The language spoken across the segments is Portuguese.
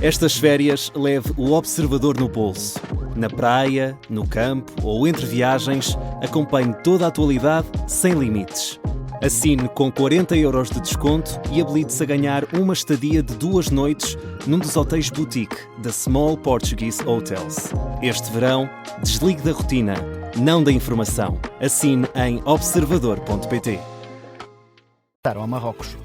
Estas férias leve o observador no bolso. Na praia, no campo ou entre viagens, acompanhe toda a atualidade sem limites. Assine com 40€ de desconto e habilite-se a ganhar uma estadia de 2 noites num dos hotéis boutique da Small Portuguese Hotels. Este verão, desligue da rotina, não da informação. Assine em observador.pt. Ao Marrocos.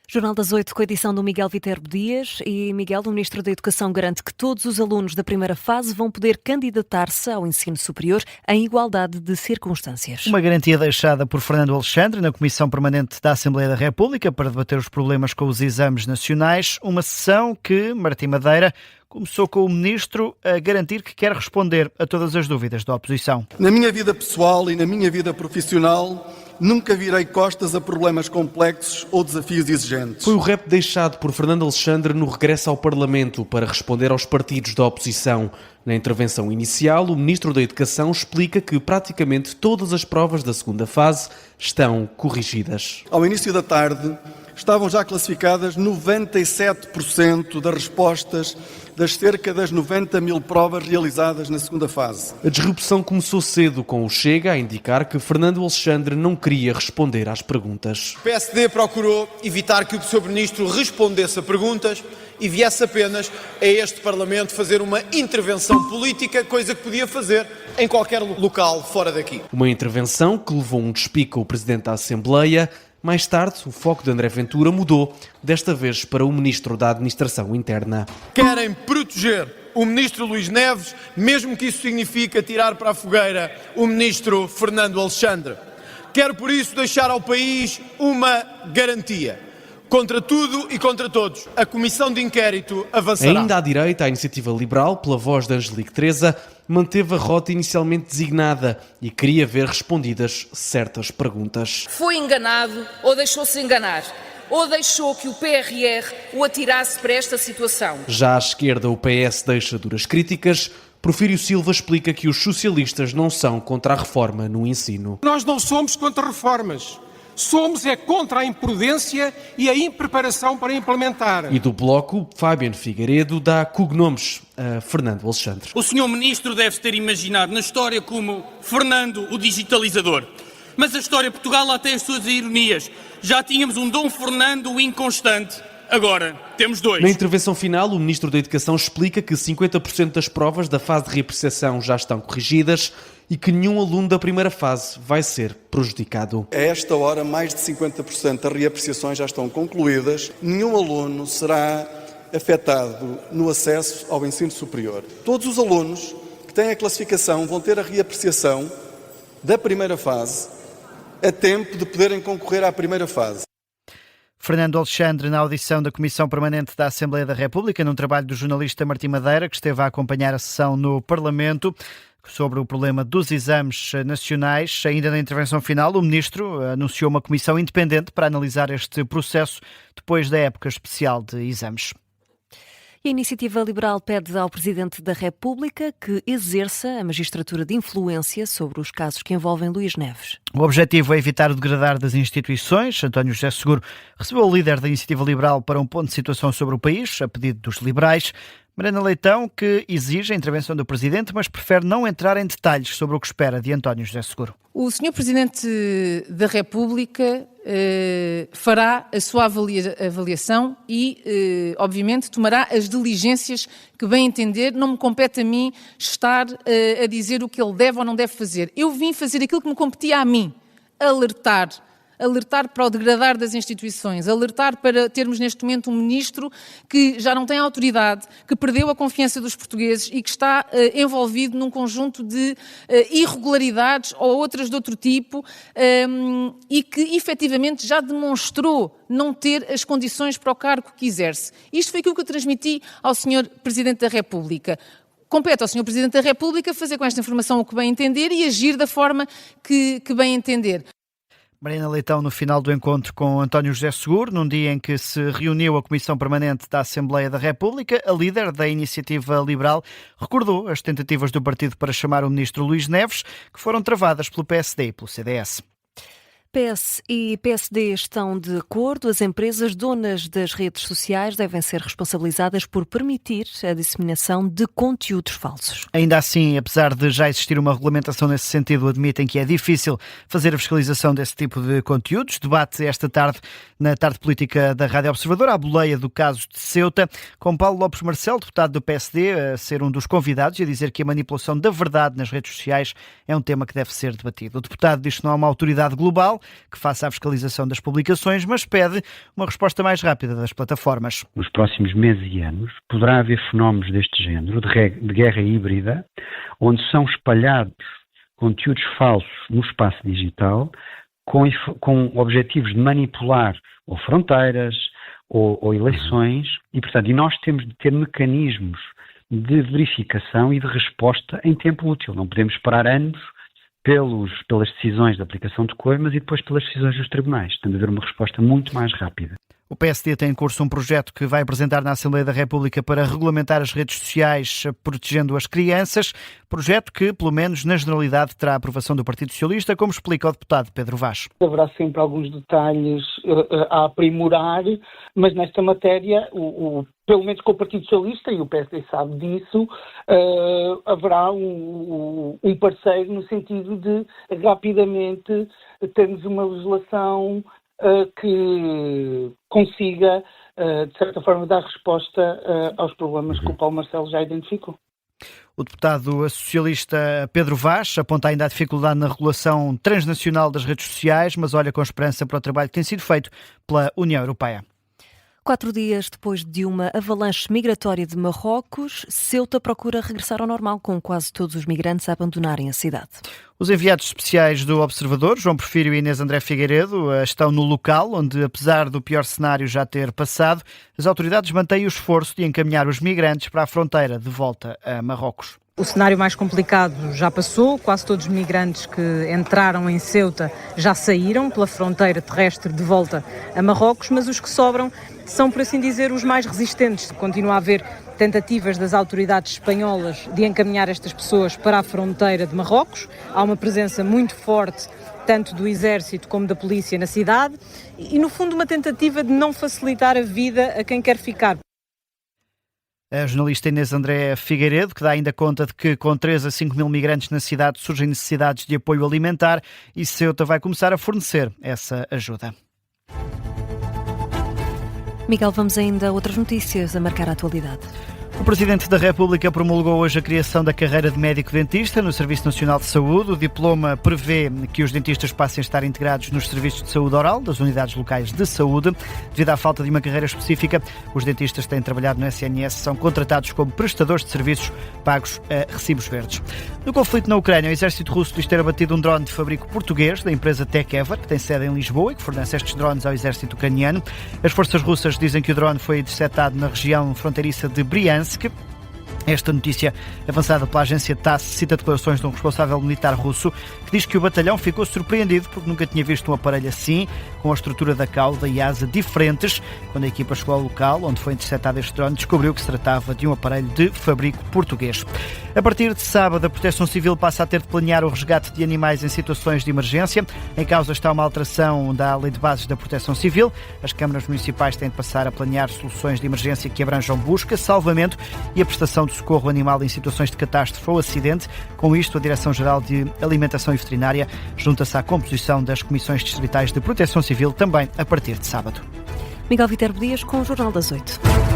Jornal das 8, com a edição do Miguel Viterbo Dias. E Miguel, o Ministro da Educação, garante que todos os alunos da primeira fase vão poder candidatar-se ao ensino superior em igualdade de circunstâncias. Uma garantia deixada por Fernando Alexandre na Comissão Permanente da Assembleia da República para debater os problemas com os exames nacionais. Uma sessão que Martim Madeira começou com o Ministro a garantir que quer responder a todas as dúvidas da oposição. Na minha vida pessoal e na minha vida profissional, nunca virei costas a problemas complexos ou desafios exigentes. Foi o rap deixado por Fernando Alexandre no regresso ao Parlamento para responder aos partidos da oposição. Na intervenção inicial, o Ministro da Educação explica que praticamente todas as provas da segunda fase estão corrigidas. Ao início da tarde, estavam já classificadas 97% das respostas das cerca das 90 mil provas realizadas na segunda fase. A disrupção começou cedo, com o Chega a indicar que Fernando Alexandre não queria responder às perguntas. O PSD procurou evitar que o Sr. Ministro respondesse a perguntas e viesse apenas a este Parlamento fazer uma intervenção política, coisa que podia fazer em qualquer local fora daqui. Uma intervenção que levou um despique ao Presidente da Assembleia. Mais tarde, o foco de André Ventura mudou, desta vez para o Ministro da Administração Interna. Querem proteger o Ministro Luís Neves, mesmo que isso signifique tirar para a fogueira o Ministro Fernando Alexandre. Quero, por isso, deixar ao país uma garantia. Contra tudo e contra todos, a Comissão de Inquérito avançará. Ainda à direita, a Iniciativa Liberal, pela voz de Angelique Teresa, manteve a rota inicialmente designada e queria ver respondidas certas perguntas. Foi enganado ou deixou-se enganar? Ou deixou que o PRR o atirasse para esta situação? Já à esquerda, o PS deixa duras críticas. Porfírio Silva explica que os socialistas não são contra a reforma no ensino. Nós não somos contra reformas. Somos contra a imprudência e a impreparação para implementar. E do Bloco, Fábio Figueiredo dá cognomes a Fernando Alexandre. O senhor Ministro deve ter imaginado na história como Fernando o digitalizador. Mas a história de Portugal lá tem as suas ironias. Já tínhamos um Dom Fernando o inconstante. Agora temos 2. Na intervenção final, o Ministro da Educação explica que 50% das provas da fase de reapreciação já estão corrigidas e que nenhum aluno da primeira fase vai ser prejudicado. A esta hora, mais de 50% das reapreciações já estão concluídas. Nenhum aluno será afetado no acesso ao ensino superior. Todos os alunos que têm a classificação vão ter a reapreciação da primeira fase a tempo de poderem concorrer à primeira fase. Fernando Alexandre, na audição da Comissão Permanente da Assembleia da República, num trabalho do jornalista Martim Madeira, que esteve a acompanhar a sessão no Parlamento, sobre o problema dos exames nacionais. Ainda na intervenção final, o Ministro anunciou uma comissão independente para analisar este processo depois da época especial de exames. E a Iniciativa Liberal pede ao Presidente da República que exerça a magistratura de influência sobre os casos que envolvem Luís Neves. O objetivo é evitar o degradar das instituições. António José Seguro recebeu o líder da Iniciativa Liberal para um ponto de situação sobre o país, a pedido dos liberais. Mariana Leitão, que exige a intervenção do Presidente, mas prefere não entrar em detalhes sobre o que espera de António José Seguro. O Sr. Presidente da República fará a sua avaliação e, obviamente, tomará as diligências que bem entender. Não me compete a mim estar a dizer o que ele deve ou não deve fazer. Eu vim fazer aquilo que me competia a mim, alertar para o degradar das instituições, alertar para termos neste momento um ministro que já não tem autoridade, que perdeu a confiança dos portugueses e que está envolvido num conjunto de irregularidades ou outras de outro tipo e que efetivamente já demonstrou não ter as condições para o cargo que exerce. Isto foi aquilo que eu transmiti ao Sr. Presidente da República. Compete ao Sr. Presidente da República fazer com esta informação o que bem entender e agir da forma que bem entender. Mariana Leitão, no final do encontro com António José Seguro, num dia em que se reuniu a Comissão Permanente da Assembleia da República, a líder da Iniciativa Liberal recordou as tentativas do partido para chamar o ministro Luís Neves, que foram travadas pelo PSD e pelo CDS. PS e PSD estão de acordo. As empresas donas das redes sociais devem ser responsabilizadas por permitir a disseminação de conteúdos falsos. Ainda assim, apesar de já existir uma regulamentação nesse sentido, admitem que é difícil fazer a fiscalização desse tipo de conteúdos. Debate esta tarde, na tarde política da Rádio Observador, à boleia do caso de Ceuta, com Paulo Lopes Marcelo, deputado do PSD, a ser um dos convidados e a dizer que a manipulação da verdade nas redes sociais é um tema que deve ser debatido. O deputado diz que não há uma autoridade global que faça a fiscalização das publicações, mas pede uma resposta mais rápida das plataformas. Nos próximos meses e anos poderá haver fenómenos deste género, de guerra híbrida, onde são espalhados conteúdos falsos no espaço digital com objetivos de manipular ou fronteiras ou eleições e, portanto, nós temos de ter mecanismos de verificação e de resposta em tempo útil. Não podemos esperar anos pelas decisões de aplicação de coimas e depois pelas decisões dos tribunais. Tem de haver uma resposta muito mais rápida. O PSD tem em curso um projeto que vai apresentar na Assembleia da República para regulamentar as redes sociais protegendo as crianças. Projeto que, pelo menos na generalidade, terá a aprovação do Partido Socialista, como explica o deputado Pedro Vaz. Haverá sempre alguns detalhes a aprimorar, mas nesta matéria, pelo menos com o Partido Socialista, e o PSD sabe disso, haverá um parceiro no sentido de rapidamente termos uma legislação que consiga, de certa forma, dar resposta aos problemas que o Paulo Marcelo já identificou. O deputado socialista Pedro Vaz aponta ainda a dificuldade na regulação transnacional das redes sociais, mas olha com esperança para o trabalho que tem sido feito pela União Europeia. 4 dias depois de uma avalanche migratória de Marrocos, Ceuta procura regressar ao normal, com quase todos os migrantes a abandonarem a cidade. Os enviados especiais do Observador, João Porfírio e Inês André Figueiredo, estão no local onde, apesar do pior cenário já ter passado, as autoridades mantêm o esforço de encaminhar os migrantes para a fronteira de volta a Marrocos. O cenário mais complicado já passou, quase todos os migrantes que entraram em Ceuta já saíram pela fronteira terrestre de volta a Marrocos, mas os que sobram são, por assim dizer, os mais resistentes. Continua a haver tentativas das autoridades espanholas de encaminhar estas pessoas para a fronteira de Marrocos. Há uma presença muito forte tanto do Exército como da Polícia na cidade e, no fundo, uma tentativa de não facilitar a vida a quem quer ficar. A jornalista Inês André Figueiredo, que dá ainda conta de que com 3 a 5 mil migrantes na cidade surgem necessidades de apoio alimentar e Ceuta vai começar a fornecer essa ajuda. Miguel, vamos ainda a outras notícias a marcar a atualidade. O Presidente da República promulgou hoje a criação da carreira de médico-dentista no Serviço Nacional de Saúde. O diploma prevê que os dentistas passem a estar integrados nos serviços de saúde oral das unidades locais de saúde. Devido à falta de uma carreira específica, os dentistas que têm trabalhado no SNS são contratados como prestadores de serviços pagos a recibos verdes. No conflito na Ucrânia, o exército russo diz ter abatido um drone de fabrico português da empresa TechEver, que tem sede em Lisboa e que fornece estes drones ao exército ucraniano. As forças russas dizem que o drone foi interceptado na região fronteiriça de Briansk. Esta notícia, avançada pela agência TASS, cita declarações de um responsável militar russo que diz que o batalhão ficou surpreendido porque nunca tinha visto um aparelho assim, com a estrutura da cauda e asa diferentes. Quando a equipa chegou ao local onde foi interceptado este drone, descobriu que se tratava de um aparelho de fabrico português. A partir de sábado, a Proteção Civil passa a ter de planear o resgate de animais em situações de emergência. Em causa está uma alteração da Lei de Bases da Proteção Civil. As câmaras municipais têm de passar a planear soluções de emergência que abranjam busca, salvamento e a prestação de socorro animal em situações de catástrofe ou acidente. Com isto, a Direção-Geral de Alimentação e Veterinária junta-se à composição das Comissões Distritais de Proteção Civil, também a partir de sábado. Miguel Viterbo Dias com o Jornal das 8.